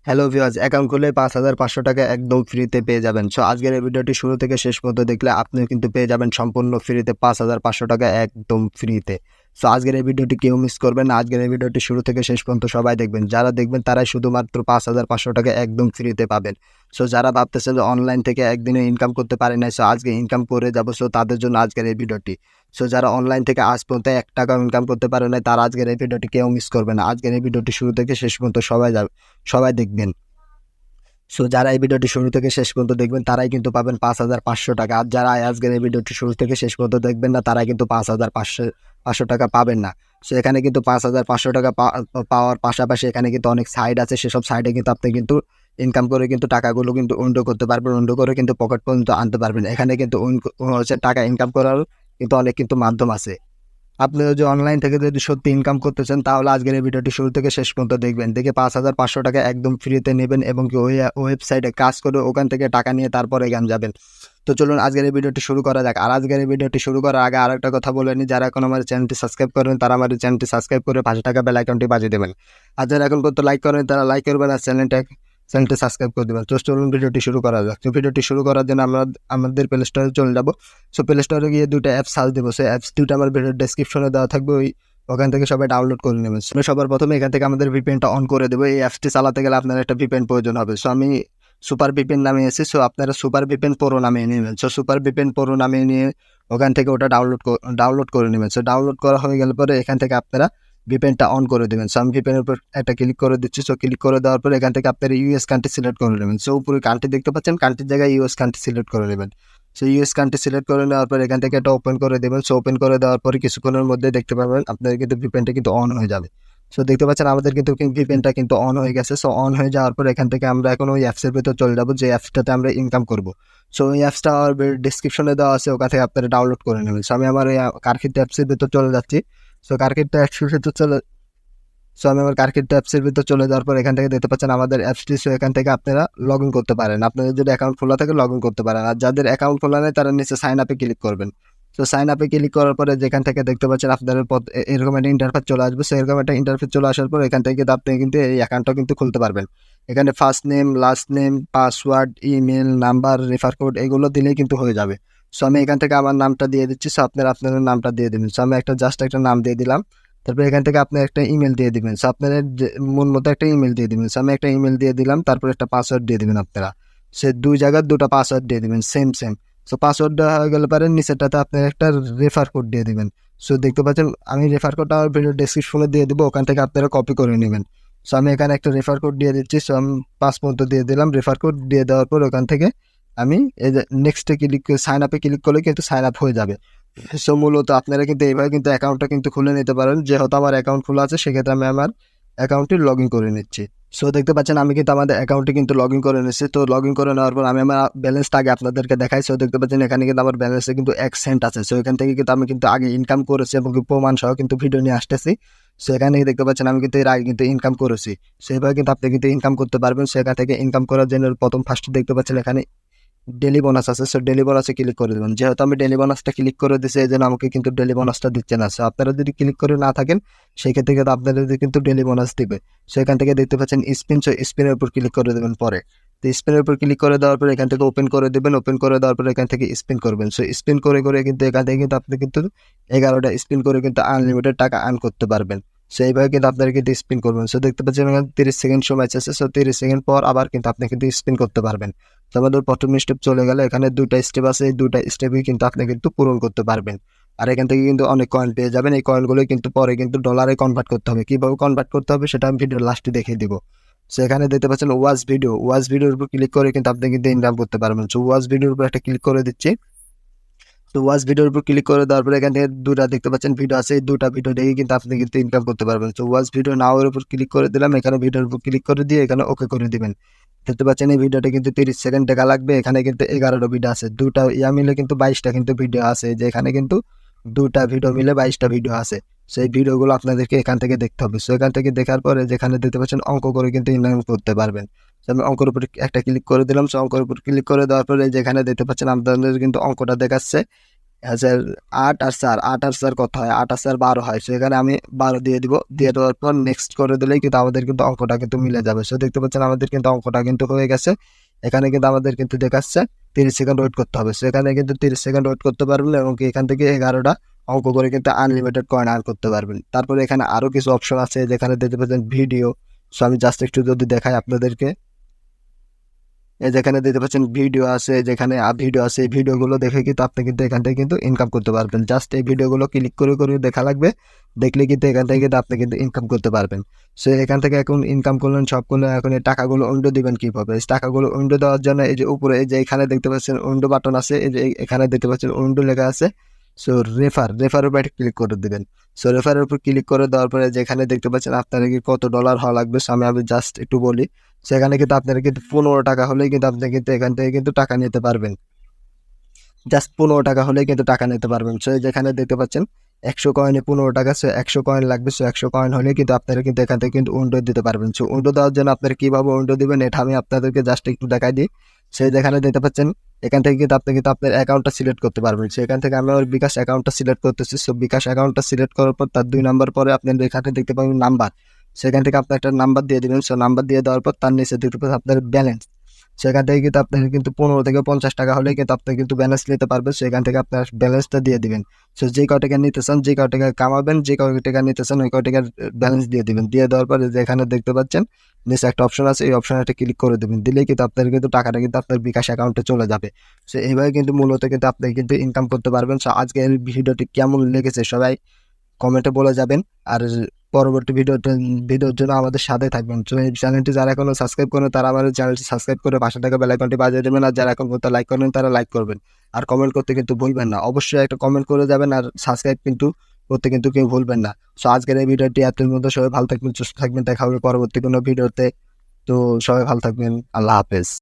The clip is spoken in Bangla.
হ্যালো ভিউয়ার্স, অ্যাকাউন্ট খুলে ৫,৫০০ টাকা একদম ফ্রিতে পেয়ে যাবেন। সো আজকের এই ভিডিওটি শুরু থেকে শেষ পর্যন্ত দেখলে আপনিও কিন্তু পেয়ে যাবেন সম্পূর্ণ ফ্রিতে ৫,৫০০ টাকা একদম ফ্রিতে। সো আজকের এই ভিডিওটি কেউ মিস করবেন না। আজকের এই ভিডিওটি শুরু থেকে শেষ পর্যন্ত সবাই দেখবেন। যারা দেখবেন তারাই শুধুমাত্র ৫,৫০০ টাকা একদম ফ্রিতে পাবেন। সো যারা ভাবতেছেন যে অনলাইন থেকে একদিনে ইনকাম করতে পারে নাই, সো আজকে ইনকাম করে যাবো, সো তাদের জন্য আজকের এই ভিডিওটি। সো যারা অনলাইন থেকে আজ পর্যন্ত ৳১ ইনকাম করতে পারে নাই, তারা আজকের এই ভিডিওটি কেউ মিস করবে না। আজকের এই ভিডিওটি শুরু থেকে শেষ পর্যন্ত সবাই দেখবেন। সো যারা এই ভিডিওটি শুরু থেকে শেষ পর্যন্ত দেখবেন তারাই কিন্তু পাবেন ৫,৫০০ টাকা। আর যারা আজকের এই ভিডিওটি শুরু থেকে শেষ পর্যন্ত দেখবেন না, তারাই কিন্তু ৫,৫০০ টাকা পাবেন না। সো এখানে কিন্তু ৫,৫০০ টাকা পাওয়ার পাশাপাশি এখানে কিন্তু অনেক সাইট আছে। সেসব সাইটে কিন্তু আপনি কিন্তু ইনকাম করে কিন্তু টাকাগুলো কিন্তু উইথড্র করতে পারবেন। উইথড্র করে কিন্তু পকেট পর্যন্ত আনতে পারবেন। এখানে কিন্তু টাকা ইনকাম করার কিন্তু অনেক কিন্তু মাধ্যম আছে। আপনি যদি অনলাইন থেকে যদি সত্যি ইনকাম করতে চান, তাহলে আজকের এই ভিডিওটি শুরু থেকে শেষ পর্যন্ত দেখবেন। দেখে ৫,৫০০ টাকা একদম ফ্রিতে নেবেন এবং কি ওই ওয়েবসাইটে কাজ করে ওখান থেকে টাকা নিয়ে তারপরে এখানে যাবেন। তো চলুন আজকের এই ভিডিওটি শুরু করা যাক। আর আজকের এই ভিডিওটি শুরু করার আগে আরেকটা কথা বলে নিই, যারা এখন আমার চ্যানেলটি সাবস্ক্রাইব করেন তারা আমার চ্যানেলটি সাবস্ক্রাইব করে পাশে থাকা বেল আইকনটি বাজিয়ে দেবেন। আর যারা এখন পর্যন্ত লাইক করেন তারা লাইক করবেন আর চ্যানেলটি সাবস্ক্রাইব করে দেবেন। তো চলুন ভিডিওটি শুরু করা যাক। তো ভিডিওটি শুরু করার জন্য আমরা আমাদের প্লে স্টোরে চলে যাব। সো প্লে স্টোরে গিয়ে দুটো অ্যাপ সার্চ দেবো। সেই অ্যাপস দুটো আমার ভিডিওর ডেসক্রিপশনে দেওয়া থাকবে, ওখান থেকে সবাই ডাউনলোড করে নেবেন। সবার প্রথমে এখান থেকে আমাদের ভিপিএনটা অন করে দেবো। এই অ্যাপসটি চালাতে গেলে আপনার একটা ভিপিএন প্রয়োজন হবে। সো আমি সুপার ভিপিএন নামিয়েছি। সো আপনারা সুপার ভিপিএন প্রো নামিয়ে নেবেন। সো সুপার ভিপিএন প্রো নামিয়ে নিয়ে ওখান থেকে ওটা ডাউনলোড করে নেবেন। সো ডাউনলোড করা হয়ে গেলে পরে এখান থেকে আপনারা ভিপিএনটা অন করে দেবেন। সো আমি ভিপিএনের উপর একটা ক্লিক করে দিচ্ছি। সো ক্লিক করে দেওয়ার পরে এখান থেকে আপনারা ইউএস কান্ট্রি সিলেক্ট করে নেবেন। সো উপরে কান্ট্রি দেখতে পাচ্ছেন, কান্ট্রির জায়গায় ইউএস কান্ট্রি সিলেক্ট করে নেবেন। সো ইউএস কান্ট্রি সিলেক্ট করে নেওয়ার পর এখান থেকে এটা ওপেন করে দেবেন। সো ওপেন করে দেওয়ার পরে কিছুক্ষণের মধ্যে দেখতে পাবেন আপনাদের কিন্তু ভিপিএনটা কিন্তু অন হয়ে যাবে। সো দেখতে পাচ্ছেন আমাদের কিন্তু ভিপিএনটা কিন্তু অন হয়ে গেছে। সো অন হয়ে যাওয়ার পর এখান থেকে আমরা এখন ওই অ্যাপসের ভিতর চলে যাবো, যে অ্যাপসটাতে আমরা ইনকাম করবো। সো ওই অ্যাপসটা আমার ডিসক্রিপশনে দেওয়া আছে, ওখান থেকে আপনারা ডাউনলোড করে নেবেন। সো আমি আমার এই কার্কিট অ্যাপসের ভিতর চলে যাচ্ছি। সো কার্কিট অ্যাপসের ভিতর আমি আমার কার্কিট অ্যাপসের ভিতর চলে যাওয়ার পর এখান থেকে দেখতে পাচ্ছেন আমাদের অ্যাপসটি। সো এখান থেকে আপনারা লগ ইন করতে পারেন। আপনাদের যদি অ্যাকাউন্ট খোলা থাকে লগ ইন করতে পারেন। আর যাদের অ্যাকাউন্ট খোলা নেই তারা নিচে সাইন আপে ক্লিক করবেন। সো সাইন আপে ক্লিক করার পরে যেখান থেকে দেখতে পাচ্ছেন আপনাদের এরকম একটা ইন্টারফেস চলে আসবে। সো এরকম একটা ইন্টারফেস চলে আসার পর এখান থেকে আপনি কিন্তু এই অ্যাকাউন্টটা কিন্তু খুলতে পারবেন। এখানে first name, last name, password, email, number, refer code এগুলো দিলেই কিন্তু হয়ে যাবে। সো আমি এখান থেকে আমার নামটা দিয়ে দিচ্ছি। সো আপনারা আপনাদের নামটা দিয়ে দেবেন। সো আমি জাস্ট একটা নাম দিয়ে দিলাম। তারপর এখান থেকে আপনি একটা ইমেল দিয়ে দিবেন। সো আপনাদের মন মতো একটা ইমেল দিয়ে দিবেন। সো আমি একটা ইমেল দিয়ে দিলাম। তারপর একটা পাসওয়ার্ড দিয়ে দিবেন আপনারা। সে দুই জায়গার দুটো পাসওয়ার্ড দিয়ে দিবেন, সেম। সো পাসওয়ার্ড দেওয়া হয়ে গেলে পরে নিচেরটাতে আপনি একটা রেফার কোড দিয়ে দিবেন। সো দেখতে পাচ্ছেন আমি রেফার কোডটা আমার ভিডিও ডেসক্রিপশনে দিয়ে দিব, ওখান থেকে আপনারা কপি করে নেবেন। সো আমি এখানে একটা রেফার কোড দিয়ে দিচ্ছি। সো আমি 5 পর্যন্ত দিয়ে দিলাম। রেফার কোড দিয়ে দেওয়ার পর ওখান থেকে আমি এই যে নেক্সটে ক্লিক করে সাইন আপে ক্লিক করলে কিন্তু সাইন আপ হয়ে যাবে। সো মূলত আপনারা কিন্তু এইভাবে কিন্তু অ্যাকাউন্টটা কিন্তু খুলে নিতে পারেন। যেহেতু আমার অ্যাকাউন্ট খোলা আছে সেক্ষেত্রে আমি আমার অ্যাকাউন্টটি লগ ইন করে নিচ্ছি। সো দেখতে পাচ্ছেন আমি কিন্তু আমাদের অ্যাকাউন্টে কিন্তু লগ ইন করে নিচ্ছি। তো লগ ইন করে নেওয়ার পর আমি আমার ব্যালেন্সটা আগে আপনাদেরকে দেখাই। সো দেখতে পাচ্ছেন এখানে কিন্তু আমার ব্যালেন্সে কিন্তু 1 সেন্ট আছে। সো এখান থেকে কিন্তু আমি কিন্তু আগে ইনকাম করেছি এবং প্রমাণ সহ কিন্তু ভিডিও নিয়ে আসতেছি। সো এখানে দেখতে পাচ্ছেন আমি কিন্তু এর আগে কিন্তু ইনকাম করেছি। সেভাবে কিন্তু আপনি কিন্তু ইনকাম করতে পারবেন। সেখান থেকে ইনকাম করার জন্য প্রথম ফার্স্টে দেখতে পাচ্ছেন এখানে ডেলি বোনাস আছে। সো ডেলি বোনাসে ক্লিক করে দেবেন। যেহেতু আমি ডেলি বোনাসটা ক্লিক করে দিচ্ছি, এই জন্য আমাকে কিন্তু ডেলি বোনাসটা দিচ্ছে না। সো আপনারা যদি ক্লিক করে না থাকেন সেই ক্ষেত্রে কিন্তু আপনাদের কিন্তু ডেলি বোনাস দিবে। সো এখান থেকে দেখতে পাচ্ছেন স্পিন। সো স্পিনের উপর ক্লিক করে দেবেন পরে। তো স্পিনের উপর ক্লিক করে দেওয়ার পর এখান থেকে ওপেন করে দেবেন। ওপেন করে দেওয়ার পর এখান থেকে স্পিন করবেন। সো স্পিন করে কিন্তু এখান থেকে কিন্তু আপনি কিন্তু 11টা স্পিন করে কিন্তু আনলিমিটেড টাকা আর্ন করতে পারবেন। সো এইভাবে কিন্তু আপনারা কিন্তু স্পিন করবেন। সো দেখতে পাচ্ছেন এখানে 30 সেকেন্ড সময় আছে। সো 30 সেকেন্ড পর আবার কিন্তু আপনি কিন্তু স্পিন করতে পারবেন। তো আমাদের প্রথম স্টেপ চলে গেলে এখানে 2টা স্টেপ আছে। এই 2টা স্টেপই কিন্তু আপনি কিন্তু পূরণ করতে পারবেন। আর এখান থেকে কিন্তু অনেক কয়েন পেয়ে যাবেন। এই কয়েনগুলো কিন্তু পরে কিন্তু ডলারে কনভার্ট করতে হবে। কিভাবে কনভার্ট করতে হবে সেটা আমি ভিডিওর লাস্টে দেখিয়ে দিব। সো এখানে দেখতে পাচ্ছেন ওয়াচ ভিডিওর উপর ক্লিক করে কিন্তু আপনি কিন্তু ইনকাম করতে পারবেন। সো ওয়াচ ভিডিওর উপর একটা ক্লিক করে দিচ্ছি। তো ওয়াচ ভিডিওর উপর ক্লিক করে দেওয়ার পরে এখান থেকে 2টা দেখতে পাচ্ছেন ভিডিও আছে। এই 2টা ভিডিও দেখে কিন্তু আপনি কিন্তু ইনকাম করতে পারবেন। তো ওয়াচ ভিডিও নাও এর উপর ক্লিক করে দিলাম। এখানে ভিডিওর উপর ক্লিক করে দিয়ে এখানে ওকে করে দিবেন। দেখতে পাচ্ছেন এই ভিডিওটা কিন্তু 30 সেকেন্ড টাকা লাগবে। এখানে কিন্তু 11টা ভিডিও আছে। 2টা মিলে কিন্তু 22টা কিন্তু ভিডিও আছে। যে এখানে কিন্তু 2টা ভিডিও মিলে 22টা ভিডিও আছে। সেই ভিডিওগুলো আপনাদেরকে এখান থেকে দেখতে হবে। সো এখান থেকে দেখার পরে যেখানে দেখতে পাচ্ছেন অঙ্ক করে কিন্তু ইনকাম করতে পারবেন। তো আমি অঙ্কের উপর একটা ক্লিক করে দিলাম। সো অঙ্কের উপর ক্লিক করে দেওয়ার পরে যেখানে দেখতে পাচ্ছেন আপনাদের কিন্তু অঙ্কটা দেখাচ্ছে হাজার 8 আর 4 কত হয়? 8 আর 4 12 হয়। সো এখানে আমি 12 দিয়ে দিব। দিয়ে দেওয়ার পর নেক্সট করে দিলেই কিন্তু আমাদের কিন্তু অঙ্কটা কিন্তু মিলে যাবে। সো দেখতে পাচ্ছেন আমাদের কিন্তু অঙ্কটা কিন্তু হয়ে গেছে। এখানে কিন্তু আমাদের কিন্তু দেখাচ্ছে 30 সেকেন্ড ওয়েট করতে হবে। সো এখানে কিন্তু 30 সেকেন্ড ওয়েট করতে পারবেন এবং কি এখান থেকে 11টা অঙ্ক করে কিন্তু আনলিমিটেড কয়েন আর্ন করতে পারবেন। তারপরে এখানে আরো কিছু অপশন আছে যেখানে দেখতে পাচ্ছেন ভিডিও। সো আমি জাস্ট একটু যদি দেখাই আপনাদেরকে, এই যেখানে দেখতে পাচ্ছেন ভিডিও আছে, যেখানে ভিডিও আছে, এই ভিডিওগুলো দেখে কিন্তু আপনি কিন্তু এখান থেকে কিন্তু ইনকাম করতে পারবেন। জাস্ট এই ভিডিওগুলো ক্লিক করে করে দেখা লাগবে, দেখলে কিন্তু এখান থেকে কিন্তু আপনি কিন্তু ইনকাম করতে পারবেন। সো এখান থেকে এখন ইনকাম করলেন সব করলেন, এখন এই টাকাগুলো উইন্ডো দিবেন কিভাবে? এই টাকাগুলো উইন্ডো দেওয়ার জন্য এই যে উপরে এই যে এখানে দেখতে পাচ্ছেন উইন্ডো বাটন আছে, এই যে এখানে দেখতে পাচ্ছেন উইন্ডো লেখা আছে। সো রেফারের উপর ক্লিক করে দিবেন। সো রেফারের উপর ক্লিক করে দেওয়ার পরে যেখানে দেখতে পাচ্ছেন আপনার কি কত ডলার হওয়া লাগবে, সো আমি জাস্ট একটু বলি। সেখানে কিন্তু আপনারা কিন্তু 15 টাকা হলেই কিন্তু আপনি কিন্তু এখান থেকে কিন্তু টাকা নিতে পারবেন। জাস্ট 15 টাকা হলেই কিন্তু টাকা নিতে পারবেন। সো যেখানে দেখতে পাচ্ছেন 100 কয়েনে 15 টাকা, সো 100 কয়েন লাগবে। সো 100 কয়েন হলে কিন্তু আপনারা কিন্তু এখান থেকে কিন্তু উইন্ডো দিতে পারবেন। সো উইন্ডো দেওয়ার জন্য আপনারা কিভাবে উইন্ডো দিবেন এটা আমি আপনাদেরকে জাস্ট একটু দেখাই দিই। সেই যেখানে দেখতে পাচ্ছেন এখান থেকে কিন্তু আপনি কিন্তু আপনার অ্যাকাউন্টটা সিলেক্ট করতে পারবেন। সো এখান থেকে আমি আমার বিকাশ অ্যাকাউন্টটা সিলেক্ট করতেছি। সো বিকাশ অ্যাকাউন্টটা সিলেক্ট করার পর তার 2 নাম্বার পরে আপনি এখানে দেখতে পাবেন নাম্বার। সেখান থেকে আপনি একটা নাম্বার দিয়ে দিবেন। সো নাম্বার দিয়ে দেওয়ার পর তার নিচে দেখতে পাবেন আপনার ব্যালেন্স। সেখান থেকে কিন্তু আপনার কিন্তু 15 থেকে 50 টাকা হলে কিন্তু আপনি কিন্তু ব্যালেন্স নিতে পারবেন। সেখান থেকে আপনার ব্যালেন্সটা দিয়ে দিবেন। সো যে কয় টাকা নিতে চান, যে কয় টাকা কামাবেন, যে কয় টাকা নিতে চান ওই কয় টাকার ব্যালেন্স দিয়ে দিবেন। দিয়ে দেওয়ার পরে যেখানে দেখতে পাচ্ছেন নিচে একটা অপশন আছে, এই অপশনে একটা ক্লিক করে দেবেন। দিলেই কিন্তু আপনার কিন্তু টাকাটা কিন্তু আপনার বিকাশ অ্যাকাউন্টে চলে যাবে। সো এইভাবে কিন্তু মূলত কিন্তু আপনি কিন্তু ইনকাম করতে পারবেন। সো আজকের ভিডিওটি কেমন লেগেছে সবাই কমেন্টে বলে যাবেন। আর পরবর্তী ভিডিওর জন্য আমাদের সাথে থাকবেন। তো এই চ্যানেলটি যারা এখনো সাবস্ক্রাইব করেন তারা আমাদের চ্যানেলটি সাবস্ক্রাইব করে পাশে থাকা বেল আইকনটি বাজিয়ে দেবেন। আর যারা এখন পর্যন্ত লাইক করেন তারা লাইক করবেন। আর কমেন্ট করতে কিন্তু ভুলবেন না। অবশ্যই একটা কমেন্ট করে যাবেন আর সাবস্ক্রাইব কিন্তু করতে কিন্তু কেউ ভুলবেন না। সো আজকের এই ভিডিওটি এতদিন মধ্যে সবাই ভালো থাকবেন, সুস্থ থাকবেন। দেখা হবে পরবর্তী কোনো ভিডিওতে। তো সবাই ভালো থাকবেন। আল্লাহ হাফেজ।